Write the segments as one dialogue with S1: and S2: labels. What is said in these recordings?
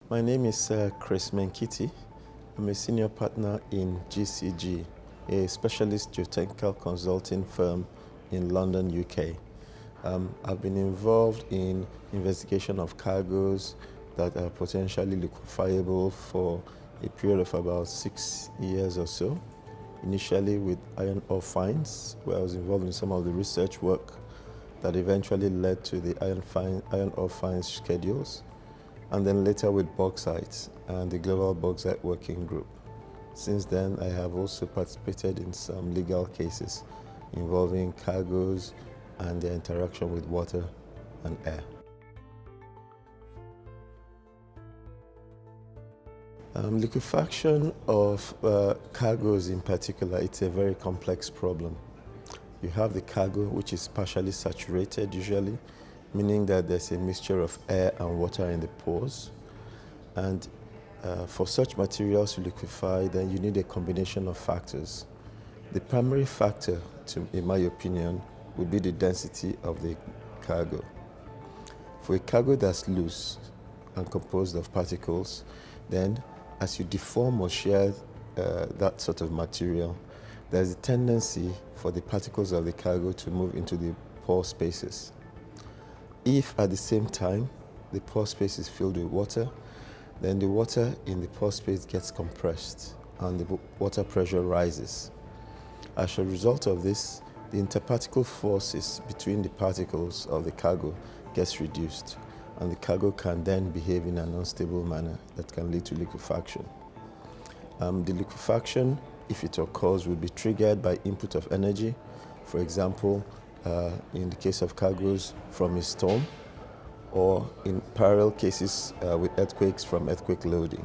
S1: My name is Chris Menkiti. I'm a senior partner in GCG, a specialist geotechnical consulting firm in London, UK. I've been involved in investigation of cargoes that are potentially liquefiable for a period of about 6 years or so. Initially with iron ore finds, where I was involved in some of the research work that eventually led to the iron ore finds schedules, and then later with bauxite and the Global Bauxite Working Group. Since then, I have also participated in some legal cases involving cargoes and their interaction with water and air. Liquefaction of cargoes in particular, it's a very complex problem. You have the cargo, which is partially saturated usually, meaning that there's a mixture of air and water in the pores. And for such materials to liquefy, then you need a combination of factors. The primary factor, in my opinion, would be the density of the cargo. For a cargo that's loose and composed of particles, then as you deform or shear that sort of material, there's a tendency for the particles of the cargo to move into the pore spaces. If at the same time the pore space is filled with water, then the water in the pore space gets compressed and the water pressure rises. As a result of this, the interparticle forces between the particles of the cargo gets reduced, and the cargo can then behave in an unstable manner that can lead to liquefaction. The liquefaction, if it occurs, will be triggered by input of energy. For example, in the case of cargoes from a storm, or in parallel cases with earthquakes from earthquake loading.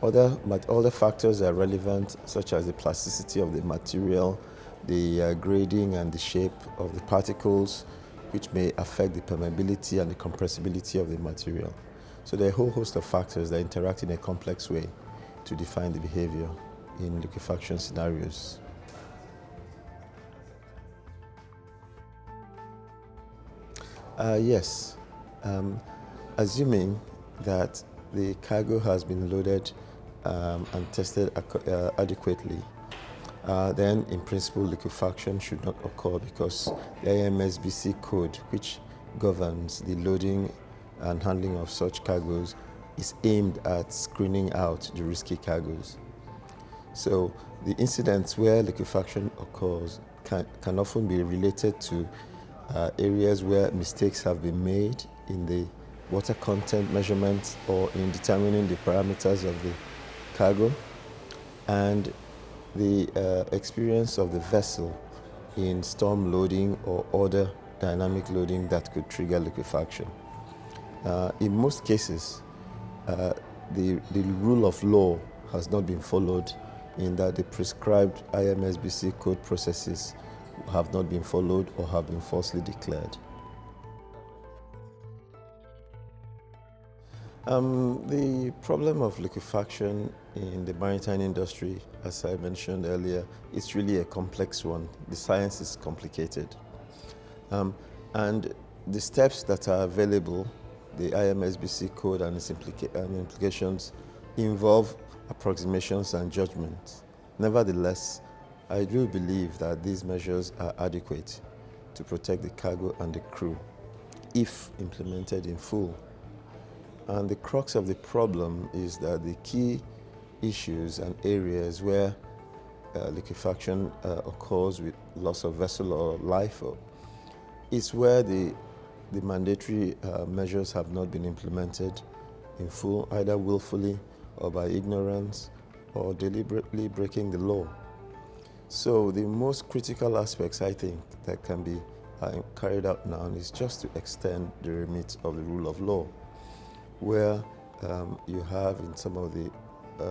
S1: Other factors are relevant, such as the plasticity of the material, the grading and the shape of the particles, which may affect the permeability and the compressibility of the material. So there are a whole host of factors that interact in a complex way to define the behavior in liquefaction scenarios. Yes, assuming that the cargo has been loaded and tested adequately, then in principle liquefaction should not occur, because the IMSBC code, which governs the loading and handling of such cargoes, is aimed at screening out the risky cargoes. So the incidents where liquefaction occurs can often be related to areas where mistakes have been made in the water content measurements or in determining the parameters of the cargo, and the experience of the vessel in storm loading or other dynamic loading that could trigger liquefaction. In most cases, the rule of law has not been followed, in that the prescribed IMSBC code processes have not been followed or have been falsely declared. The problem of liquefaction in the maritime industry, as I mentioned earlier, is really a complex one. The science is complicated. And the steps that are available, the IMSBC code and its implications, involve approximations and judgments. Nevertheless, I do believe that these measures are adequate to protect the cargo and the crew, if implemented in full. And the crux of the problem is that the key issues and areas where liquefaction occurs with loss of vessel or life is where the mandatory measures have not been implemented in full, either willfully or by ignorance or deliberately breaking the law. So the most critical aspects, I think, that can be carried out now is just to extend the remit of the rule of law, where you have in some of the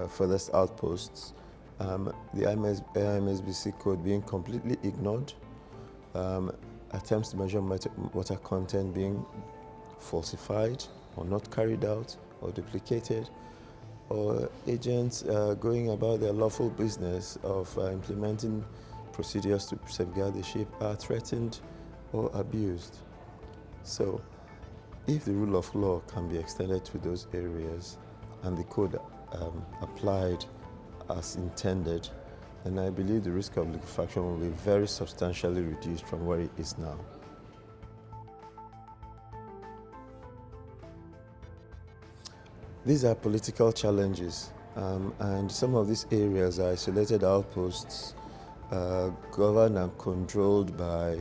S1: furthest outposts the IMSBC code being completely ignored, attempts to measure water content being falsified or not carried out or duplicated, or agents going about their lawful business of implementing procedures to safeguard the ship are threatened or abused. So If the rule of law can be extended to those areas and the code applied as intended, then I believe the risk of liquefaction will be very substantially reduced from where it is now. These are political challenges, and some of these areas are isolated outposts governed and controlled by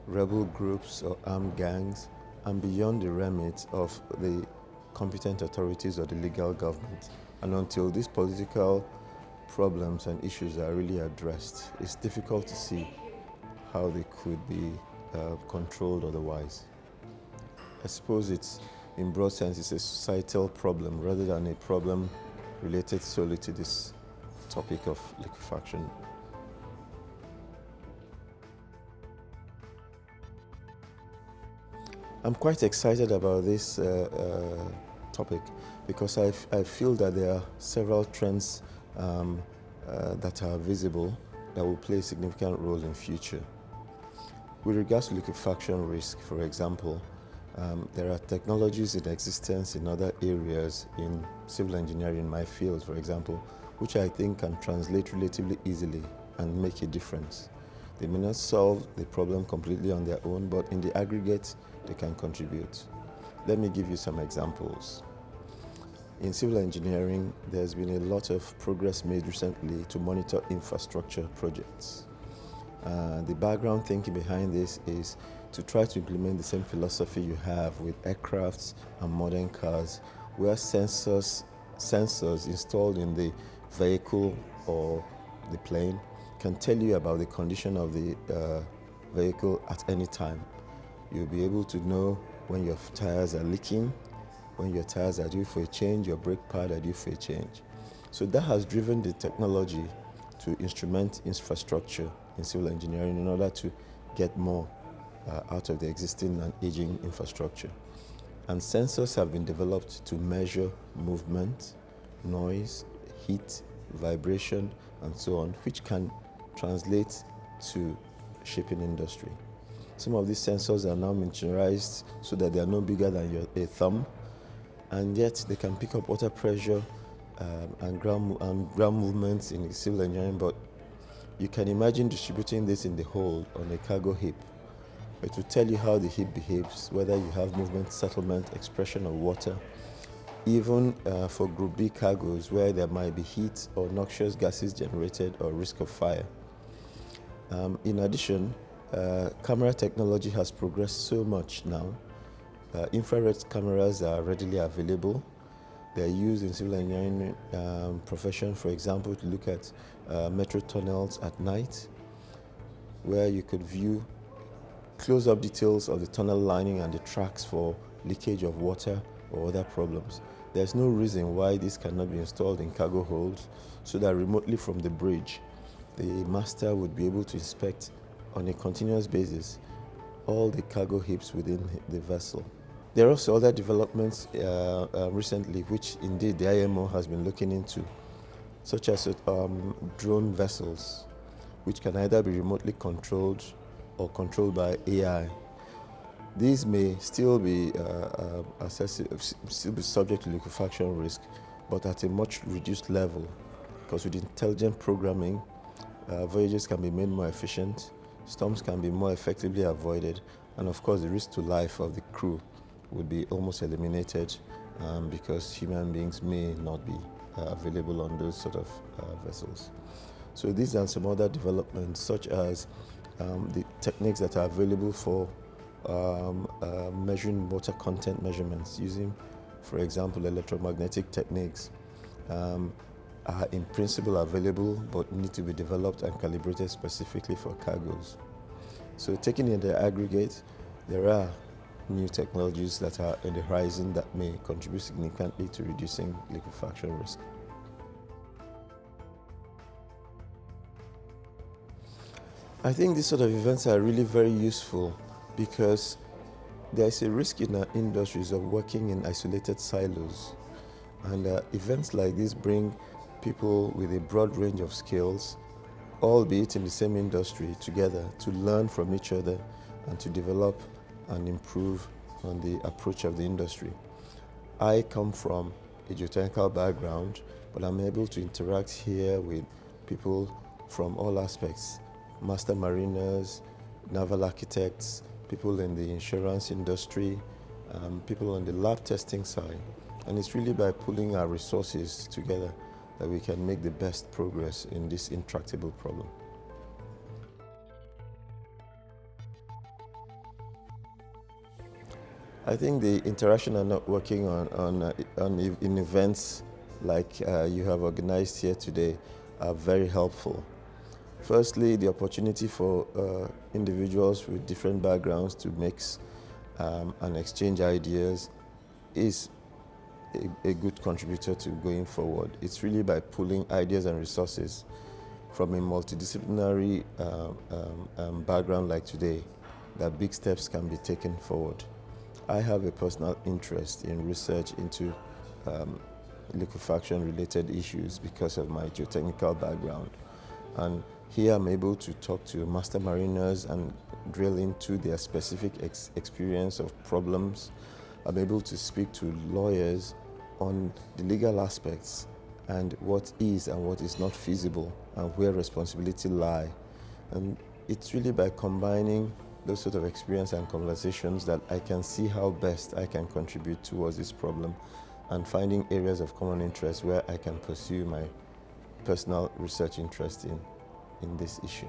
S1: rebel groups or armed gangs and beyond the remit of the competent authorities or the legal government. And until these political problems and issues are really addressed, it's difficult to see how they could be controlled otherwise. I suppose it's, in broad sense, it's a societal problem rather than a problem related solely to this topic of liquefaction. I'm quite excited about this topic because I feel that there are several trends that are visible that will play a significant role in future. With regards to liquefaction risk, for example, there are technologies in existence in other areas in civil engineering, in my field, for example, which I think can translate relatively easily and make a difference. They may not solve the problem completely on their own, but in the aggregate, they can contribute. Let me give you some examples. In civil engineering, there's been a lot of progress made recently to monitor infrastructure projects. The background thinking behind this is to try to implement the same philosophy you have with aircrafts and modern cars, where sensors installed in the vehicle or the plane can tell you about the condition of the vehicle at any time. You'll be able to know when your tires are leaking, when your tires are due for a change, your brake pad are due for a change. So that has driven the technology to instrument infrastructure in civil engineering in order to get more out of the existing and aging infrastructure. And sensors have been developed to measure movement, noise, heat, vibration, and so on, which can translate to shipping industry. Some of these sensors are now miniaturized so that they are no bigger than a thumb, and yet they can pick up water pressure and ground movements in civil engineering. But you can imagine distributing this in the hold on a cargo hip. It will tell you how the hip behaves, whether you have movement, settlement, expression of water, even for Group B cargoes where there might be heat or noxious gases generated or risk of fire. In addition, camera technology has progressed so much now. Infrared cameras are readily available. They're used in civil engineering profession, for example, to look at metro tunnels at night, where you could view close-up details of the tunnel lining and the tracks for leakage of water or other problems. There's no reason why this cannot be installed in cargo holds so that remotely from the bridge, the master would be able to inspect on a continuous basis all the cargo hips within the vessel. There are also other developments recently which indeed the IMO has been looking into, such as drone vessels, which can either be remotely controlled or controlled by AI. These may still be subject to liquefaction risk, but at a much reduced level, because with intelligent programming, voyages can be made more efficient, storms can be more effectively avoided, and of course the risk to life of the crew would be almost eliminated because human beings may not be available on those sort of vessels. So these are some other developments, such as the techniques that are available for measuring water content measurements using, for example, electromagnetic techniques are in principle available but need to be developed and calibrated specifically for cargoes. So taking in the aggregate, there are new technologies that are in the horizon that may contribute significantly to reducing liquefaction risk. I think these sort of events are really very useful because there is a risk in our industries of working in isolated silos. And events like this bring people with a broad range of skills, albeit in the same industry, together to learn from each other and to develop and improve on the approach of the industry. I come from a geotechnical background, but I'm able to interact here with people from all aspects: master mariners, naval architects, people in the insurance industry, people on the lab testing side. And it's really by pulling our resources together that we can make the best progress in this intractable problem. I think the interaction and networking in events like you have organized here today are very helpful. Firstly, the opportunity for individuals with different backgrounds to mix and exchange ideas is a good contributor to going forward. It's really by pulling ideas and resources from a multidisciplinary background like today that big steps can be taken forward. I have a personal interest in research into liquefaction related issues because of my geotechnical background. And here I'm able to talk to master mariners and drill into their specific experience of problems. I'm able to speak to lawyers on the legal aspects and what is and what is not feasible and where responsibility lie. And it's really by combining those sort of experience and conversations that I can see how best I can contribute towards this problem, and finding areas of common interest where I can pursue my personal research interest in this issue.